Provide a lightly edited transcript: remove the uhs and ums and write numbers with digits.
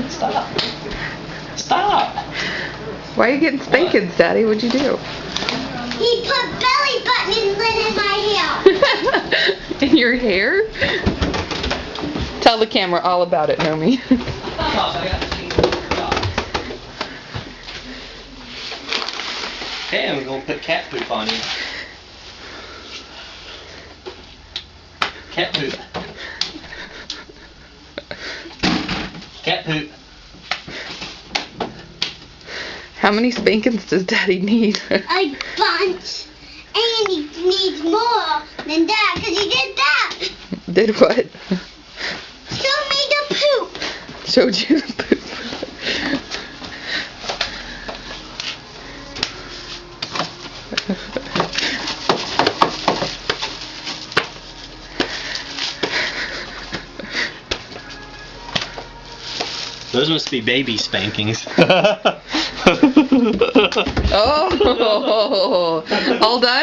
Stop. Stop. Why are you getting spankings, Daddy? What'd you do? He put belly buttons in my hair. In your hair? Tell the camera all about it, Nomi. Okay, I'm going to put cat poop on you. Cat poop. Cat poop. How many spankings does Daddy need? A bunch. And he needs more than that because he did that. Did what? Show me the poop. Showed you the poop. Those must be baby spankings. Oh, all done?